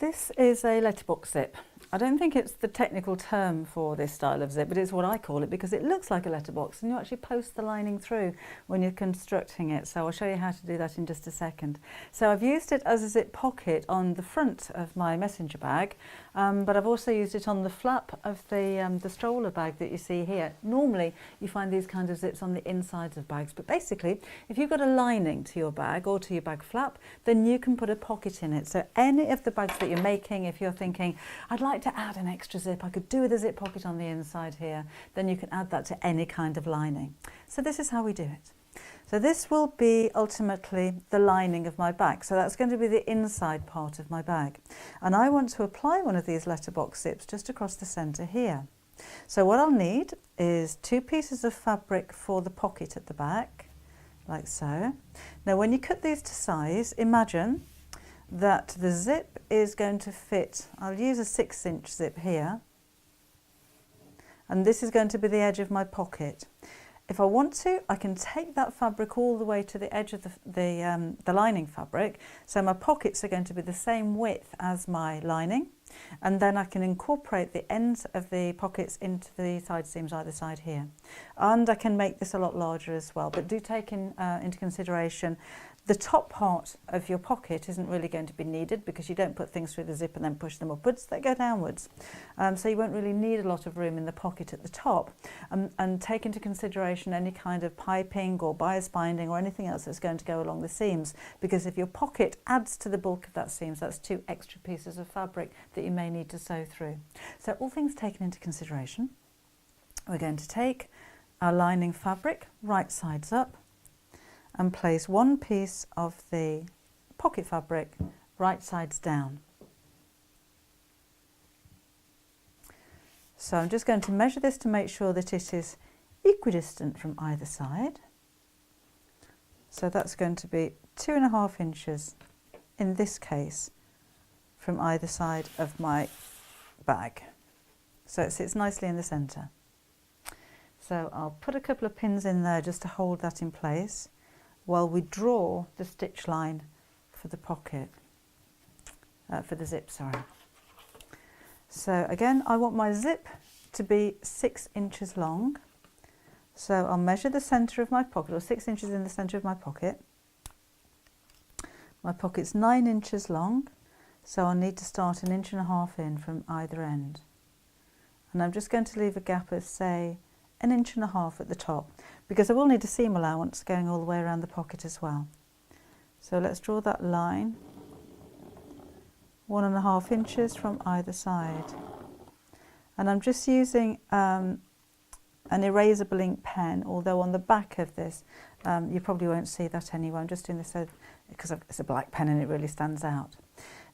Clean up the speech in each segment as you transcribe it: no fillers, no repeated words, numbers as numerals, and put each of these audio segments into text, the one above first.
This is a letterbox zip. I don't think it's the technical term for this style of zip, but it's what I call it because it looks like a letterbox and you actually post the lining through when you're constructing it. So I'll show you how to do that in just a second. So I've used it as a zip pocket on the front of my messenger bag, but I've also used it on the flap of the stroller bag that you see here. Normally you find these kinds of zips on the insides of bags, but basically if you've got a lining to your bag or to your bag flap, then you can put a pocket in it. So any of the bags that you're making, if you're thinking, I'd like to add an extra zip, I could do with a zip pocket on the inside here, then you can add that to any kind of lining. So this is how we do it. So this will be ultimately the lining of my bag. So that's going to be the inside part of my bag. And I want to apply one of these letterbox zips just across the centre here. So what I'll need is 2 pieces of fabric for the pocket at the back, like so. Now when you cut these to size, imagine that the zip is going to fit, I'll use a 6-inch zip here, and this is going to be the edge of my pocket. If I want to, I can take that fabric all the way to the edge of the lining fabric, so my pockets are going to be the same width as my lining, and then I can incorporate the ends of the pockets into the side seams either side here. And I can make this a lot larger as well, but do take into consideration the top part of your pocket isn't really going to be needed because you don't put things through the zip and then push them upwards, they go downwards. So you won't really need a lot of room in the pocket at the top. And take into consideration any kind of piping or bias binding or anything else that's going to go along the seams, because if your pocket adds to the bulk of that seams, that's 2 extra pieces of fabric that you may need to sew through. So all things taken into consideration, we're going to take our lining fabric right sides up and place 1 piece of the pocket fabric right sides down. So I'm just going to measure this to make sure that it is equidistant from either side. So that's going to be 2.5 inches in this case from either side of my bag. So it sits nicely in the centre. So I'll put a couple of pins in there just to hold that in place while we draw the stitch line for the pocket, for the zip, sorry. So again, I want my zip to be 6 inches long. So I'll measure the centre of my pocket, or 6 inches in the centre of my pocket. My pocket's 9 inches long, so I'll need to start 1.5 inches in from either end. And I'm just going to leave a gap of, say, 1.5 inches at the top, because I will need a seam allowance going all the way around the pocket as well. So let's draw that line, 1.5 inches from either side. And I'm just using an erasable ink pen, although on the back of this you probably won't see that anyway. I'm just doing this because it's a black pen and it really stands out.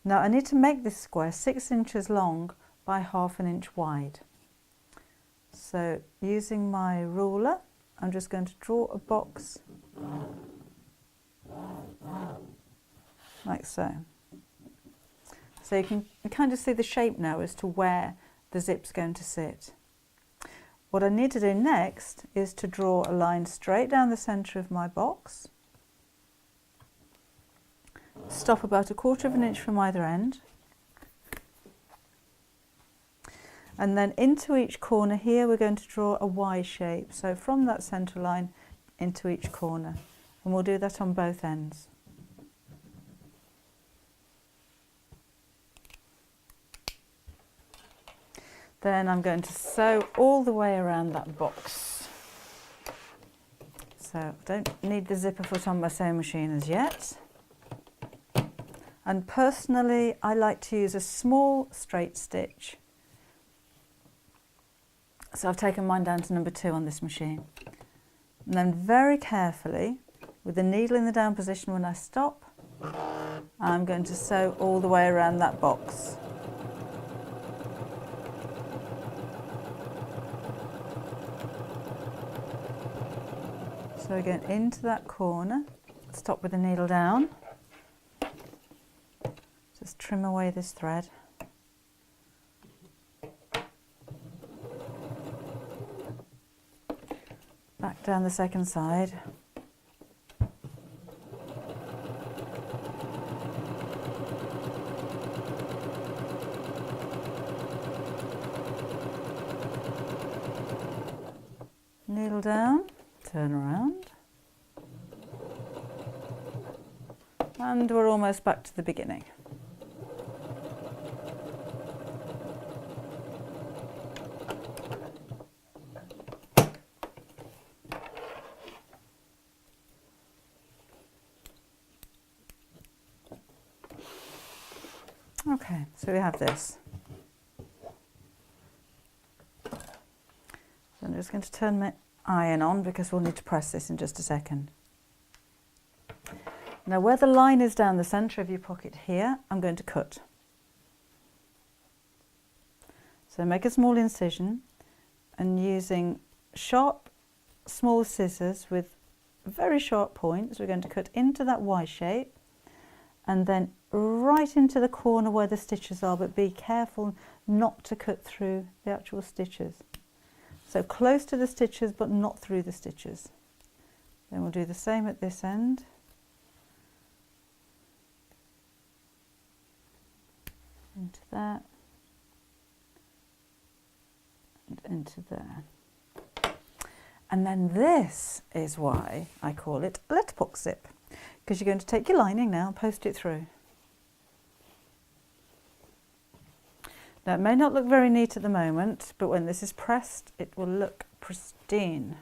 Now I need to make this square 6 inches long by 1/2 inch wide. So using my ruler, I'm just going to draw a box like so. So you can kind of see the shape now as to where the zip's going to sit. What I need to do next is to draw a line straight down the centre of my box, stop about 1/4 inch from either end, and then into each corner here we're going to draw a Y shape, so from that centre line into each corner, and we'll do that on both ends. Then I'm going to sew all the way around that box. So I don't need the zipper foot on my sewing machine as yet. And personally I like to use a small straight stitch. So I've taken mine down to number 2 on this machine. And then very carefully, with the needle in the down position when I stop, I'm going to sew all the way around that box. So again, into that corner, stop with the needle down, just trim away this thread. Back down the second side. Needle down, turn around, and we're almost back to the beginning. Okay, so we have this. So I'm just going to turn my iron on because we'll need to press this in just a second. Now where the line is down the centre of your pocket here, I'm going to cut. So make a small incision and using sharp, small scissors with very sharp points, we're going to cut into that Y shape and then right into the corner where the stitches are, but be careful not to cut through the actual stitches. So close to the stitches but not through the stitches. Then we'll do the same at this end. Into that and into there. And then this is why I call it a letterbox zip, because you're going to take your lining now and post it through. Now it may not look very neat at the moment, but when this is pressed it will look pristine.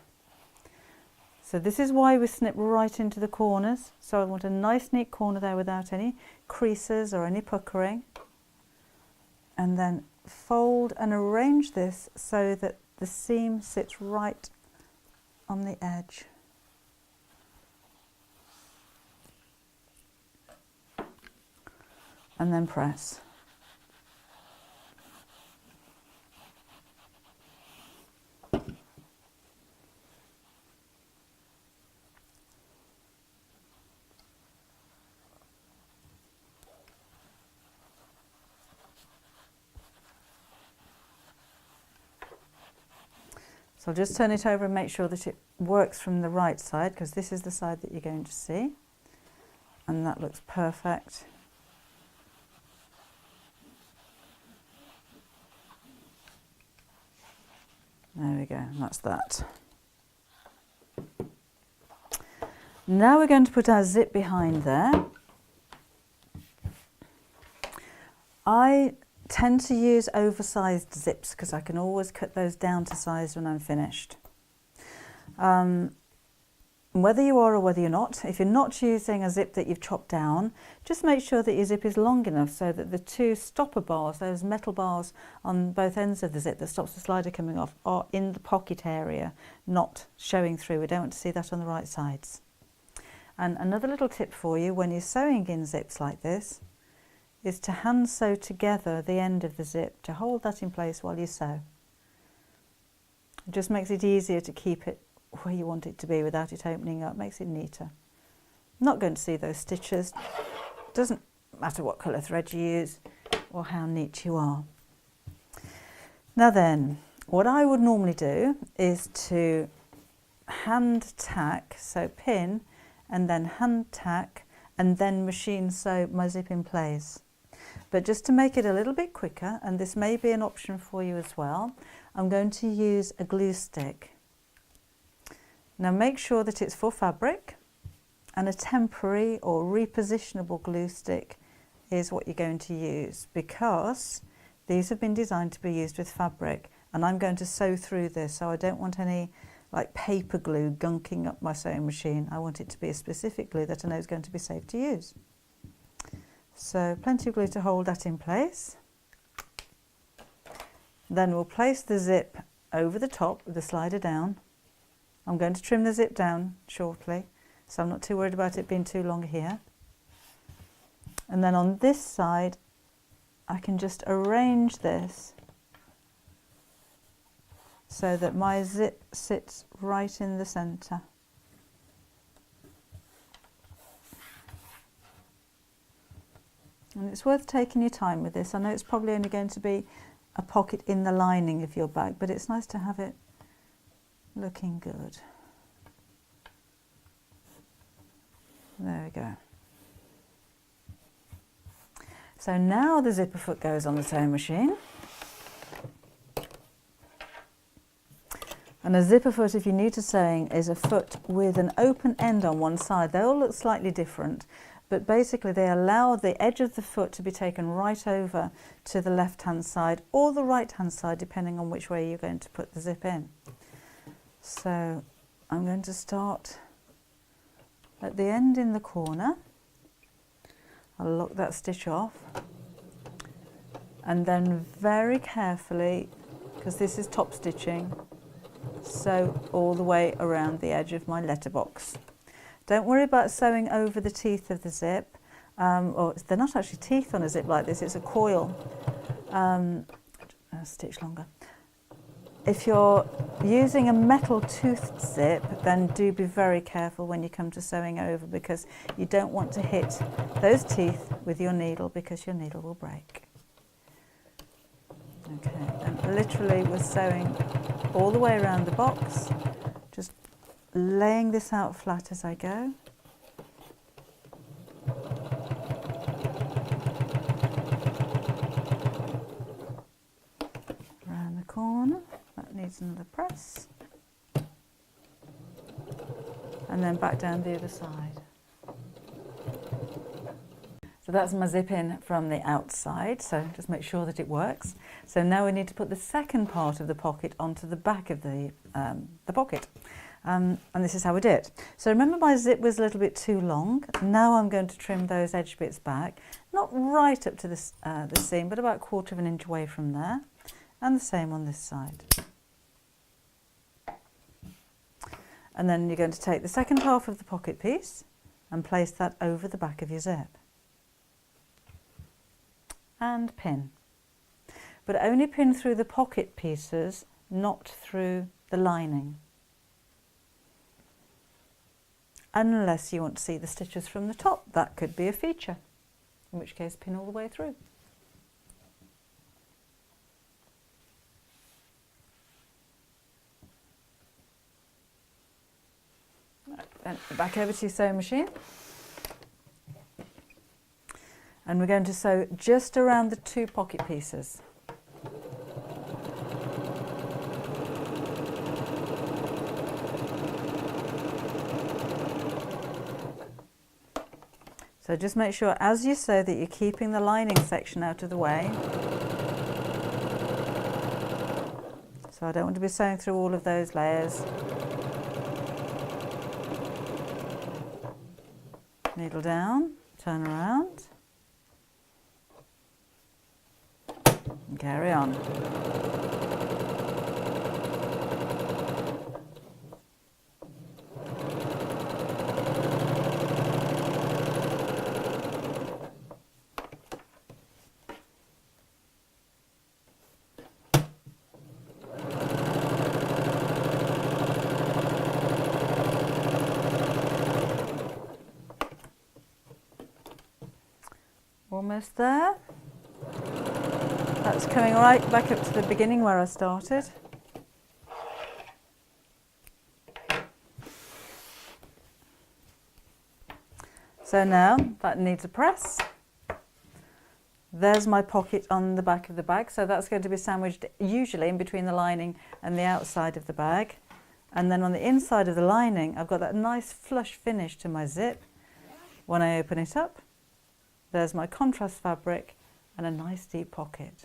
So this is why we snip right into the corners. So I want a nice neat corner there without any creases or any puckering. And then fold and arrange this so that the seam sits right on the edge. And then press. So I'll just turn it over and make sure that it works from the right side, because this is the side that you're going to see. And that looks perfect. There we go, that's that. Now we're going to put our zip behind there. I tend to use oversized zips because I can always cut those down to size when I'm finished. Whether you are or whether you're not, if you're not using a zip that you've chopped down, just make sure that your zip is long enough so that the two stopper bars, those metal bars on both ends of the zip that stops the slider coming off, are in the pocket area, not showing through. We don't want to see that on the right sides. And another little tip for you when you're sewing in zips like this is to hand sew together the end of the zip to hold that in place while you sew. It just makes it easier to keep it where you want it to be without it opening up, makes it neater. I'm not going to see those stitches, doesn't matter what colour thread you use or how neat you are. Now then, what I would normally do is to hand tack, so pin and then hand tack and then machine sew my zip in place. But just to make it a little bit quicker, and this may be an option for you as well, I'm going to use a glue stick. Now make sure that it's for fabric, and a temporary or repositionable glue stick is what you're going to use, because these have been designed to be used with fabric, and I'm going to sew through this, so I don't want any like paper glue gunking up my sewing machine. I want it to be a specific glue that I know is going to be safe to use. So plenty of glue to hold that in place. Then we'll place the zip over the top with the slider down. I'm going to trim the zip down shortly, so I'm not too worried about it being too long here. And then on this side, I can just arrange this so that my zip sits right in the centre. And it's worth taking your time with this. I know it's probably only going to be a pocket in the lining of your bag, but it's nice to have it looking good. There we go. So now the zipper foot goes on the sewing machine. And a zipper foot, if you're new to sewing, is a foot with an open end on one side. They all look slightly different, but basically they allow the edge of the foot to be taken right over to the left-hand side or the right-hand side, depending on which way you're going to put the zip in. So I'm going to start at the end in the corner. I'll lock that stitch off, and then very carefully, because this is top stitching, sew all the way around the edge of my letterbox. Don't worry about sewing over the teeth of the zip, or they're not actually teeth on a zip like this, it's a coil. A stitch longer. If you're using a metal toothed zip, then do be very careful when you come to sewing over, because you don't want to hit those teeth with your needle, because your needle will break. Okay, and literally we're sewing all the way around the box, just laying this out flat as I go. Around the corner, that needs another press. And then back down the other side. So that's my zip in from the outside, so just make sure that it works. So now we need to put the second part of the pocket onto the back of the pocket. And this is how we do it. So remember, my zip was a little bit too long. Now I'm going to trim those edge bits back, not right up to the seam, but about 1/4 of an inch away from there. And the same on this side. And then you're going to take the second half of the pocket piece and place that over the back of your zip. And pin. But only pin through the pocket pieces, not through the lining. Unless you want to see the stitches from the top, that could be a feature, in which case pin all the way through. Then back over to your sewing machine. And we're going to sew just around the 2 pocket pieces. So just make sure as you sew that you're keeping the lining section out of the way. So I don't want to be sewing through all of those layers. Needle down, turn around. And carry on. Almost there. That's coming right back up to the beginning where I started. So now that needs a press. There's my pocket on the back of the bag, so that's going to be sandwiched usually in between the lining and the outside of the bag. And then on the inside of the lining, I've got that nice flush finish to my zip. When I open it up, there's my contrast fabric and a nice deep pocket.